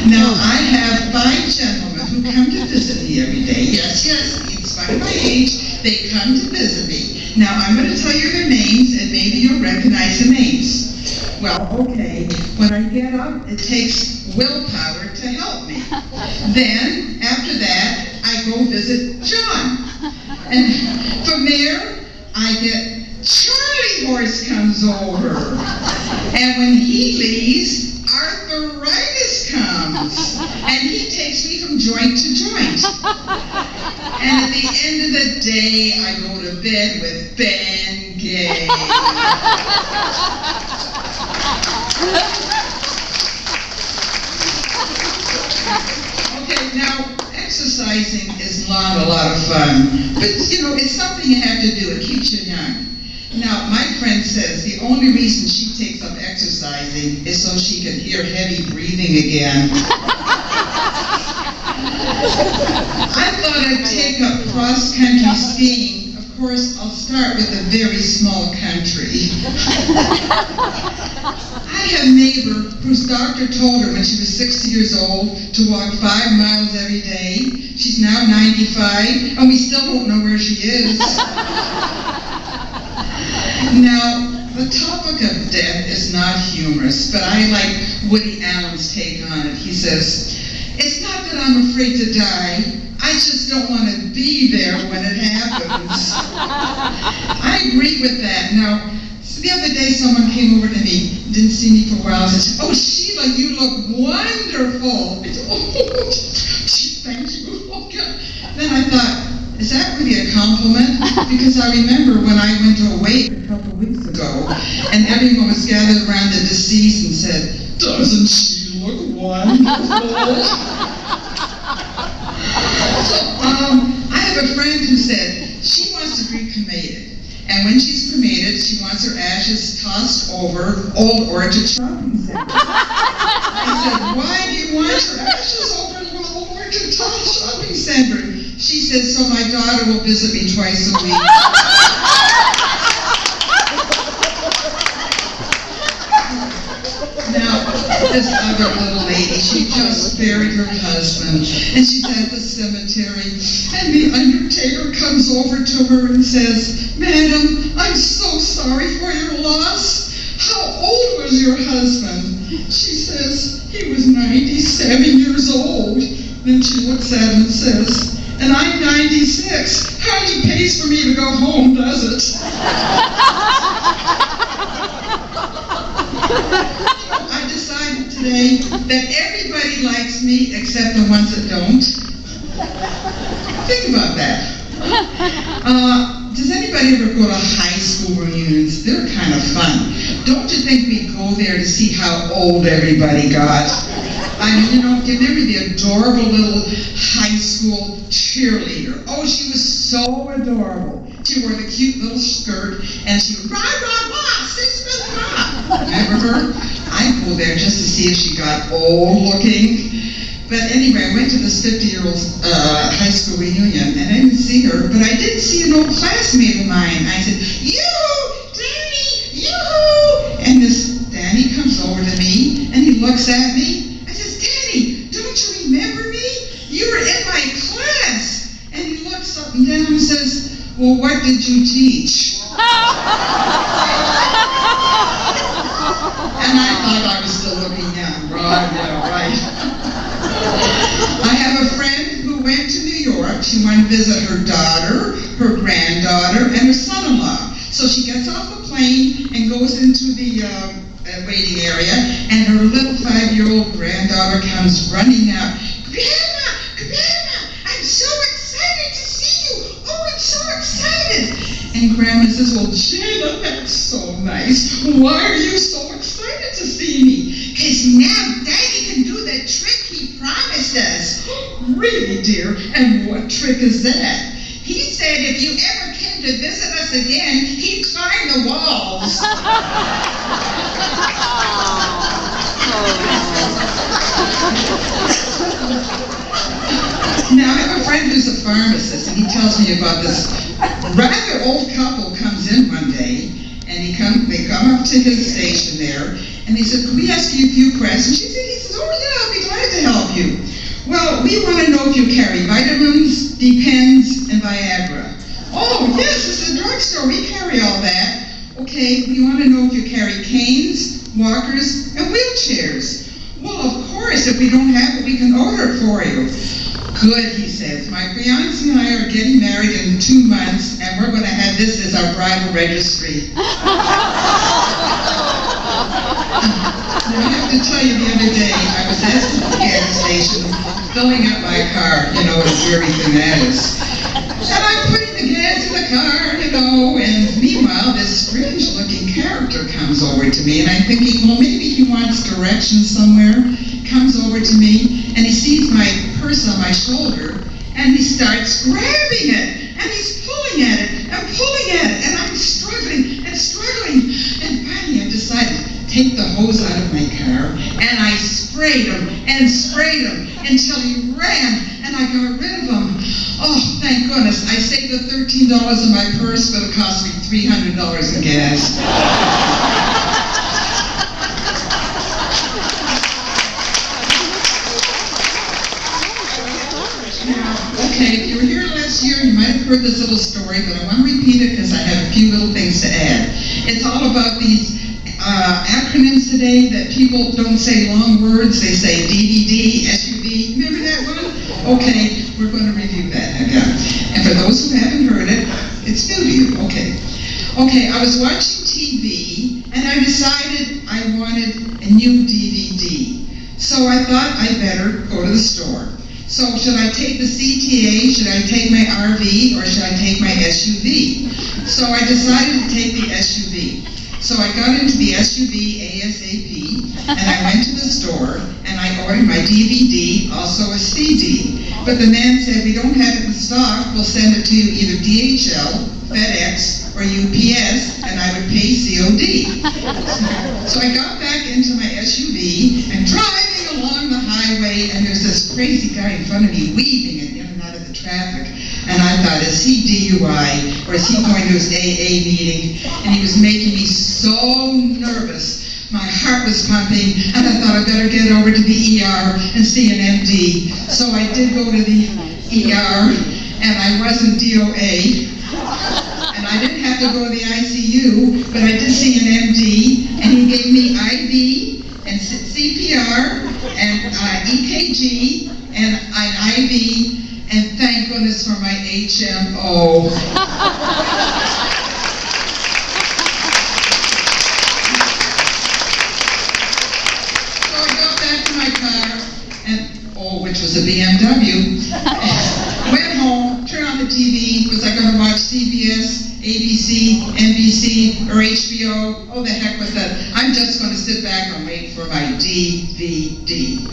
Now, I have 5 gentlemen who come to visit me every day. Yes, in spite of my age, they come to visit me. Now, I'm going to tell you their names, and maybe you'll recognize the names. Well, okay, when I get up, it takes willpower to help me. Then, after that, I go visit John. And from there, I get Charlie Horse comes over. And when he leaves, arthritis comes. And he takes me from joint to joint. And at the end of the day, I go to bed with Ben Gay. Okay, now, exercising is not a lot of fun, but it's something you have to do. It keeps you young. Now, my friend says the only reason she takes up exercising is so she can hear heavy breathing again. I thought I'd take up cross-country skiing. Of course, I'll start with a very small country. I had a neighbor whose doctor told her when she was 60 years old to walk 5 miles every day. She's now 95, and we still don't know where she is. Now, the topic of death is not humorous, but I like Woody Allen's take on it. He says, "It's not that I'm afraid to die, I just don't want to be there when it happens." I agree with that. Now, the other day someone came over to me, didn't see me for a while, and said, "Oh, Sheila, you look wonderful." I said, "Oh, thank you." Oh, God. Then I thought, is that really a compliment? Because I remember when I went to a wake a couple of weeks ago, and everyone was gathered around the deceased and said, "Doesn't she look wonderful?" So, I have a friend who said she wants to be cremated. And when she's cremated, she wants her ashes tossed over Old Orchard Shopping Center. I said, "Why do you want your ashes over Old Orchard Shopping Center?" She says, "So my daughter will visit me twice a week." Now, this other little lady, she just buried her husband, and she's at the cemetery, and the undertaker comes over to her and says, "Madam, I'm so sorry for your loss. How old was your husband?" She says, "He was 97 years old." Then she looks at him and says, "And I'm 96. Hardly pays for me to go home, does it?" I decided today that everybody likes me except the ones that don't. Think about that. Does anybody ever go to high school reunions? They're kind of fun. Don't you think we go there to see how old everybody got? I mean, you remember the adorable little high school cheerleader. Oh, she was so adorable. She wore the cute little skirt, and she would, "Rah, rah, rah, 6 foot rah." Remember her? I'd go there just to see if she got old looking. But anyway, I went to this 50-year-old high school reunion, and I didn't see her, but I did see an old classmate of mine. I said, "Yoo-hoo, Danny, yoo-hoo!" And this Danny comes over to me, and he looks at me. I says, "Danny, don't you remember me? You were in my class." And he looks up and down and says, "Well, what did you teach?" And I thought I was still looking young. Right, yeah, right. I have a friend who went to New York. She wanted to visit her daughter, her granddaughter, and her son-in-law. So she gets off the plane and goes into the waiting area, and her little 5-year-old granddaughter comes running out. "Grandma, Grandma, I'm so excited to see you. Oh, I'm so excited." And Grandma says, "Well, Jana, that's so nice. Why are you so excited to see me?" "'Cause now Daddy can do the trick he promised us." "Really, dear? And what trick is that?" "He said if you ever came to visit us again, he'd climb the walls." Now, I have a friend who's a pharmacist, and he tells me about this rather old couple comes in one day, and they come up to his station there, and he said, "Could we ask you a few questions?" He says, "Oh yeah, I'll be glad to Well, we want to know if you carry vitamins, Depends, and Viagra. Oh, yes, it's a drugstore. We carry all that. Okay, we want to know if you carry canes, walkers, and wheelchairs. Well, of course, if we don't have it, we can order it for you. Good, he says. My fiance and I are getting married in 2 months, and we're going to have this as our bridal registry. Now, I have to tell you, the other day, I was at the gas station filling up my car, as everything that is. And I'm putting the gas in the car, and meanwhile, this strange-looking character comes over to me, and I'm thinking, well, maybe he wants directions somewhere. Comes over to me, and he sees my purse on my shoulder, and he starts grabbing it, and he's pulling at it, and I'm struggling, and finally I decided to take the hose out of my car, and I sprayed him, until he ran, and I got rid of him. Oh, thank goodness. I saved the $13 in my purse, but it cost me $300 in gas. Okay, if you were here last year, you might have heard this little story, but I want to repeat it because I have a few little things to add. It's all about these acronyms today that people don't say long words. They say DVD, SUV. Remember that one? Okay, we're going to review that again. And for those who haven't heard it, it's new to you. Okay, I was watching TV, and I decided I wanted a new DVD. So I thought I'd better go to the store. So should I take the CTA, should I take my RV, or should I take my SUV? So I decided to take the SUV. So I got into the SUV ASAP, and I went to the store, and I ordered my DVD, also a CD. But the man said, we don't have it in stock, we'll send it to you either DHL, FedEx, or UPS, and I would pay COD. So I got back into my SUV, and driving along the highway, and there's this crazy guy in front of me weaving in and out of the traffic. And I thought, is he DUI, or is he going to his AA meeting? And he was making me so nervous. My heart was pumping, and I thought I better get over to the ER and see an MD. So I did go to the ER, and I wasn't DOA. And I didn't have to go to the ICU, but I did see an MD, and he gave me IV, and CPR, and EKG, and an IV, and thank goodness for my HMO. So I got back to my car, which was a BMW, went home, turned on the TV. Was I going to watch CBS, ABC, NBC, or HBO? Oh, the heck with that. I'm just going to sit back and wait for my DVD.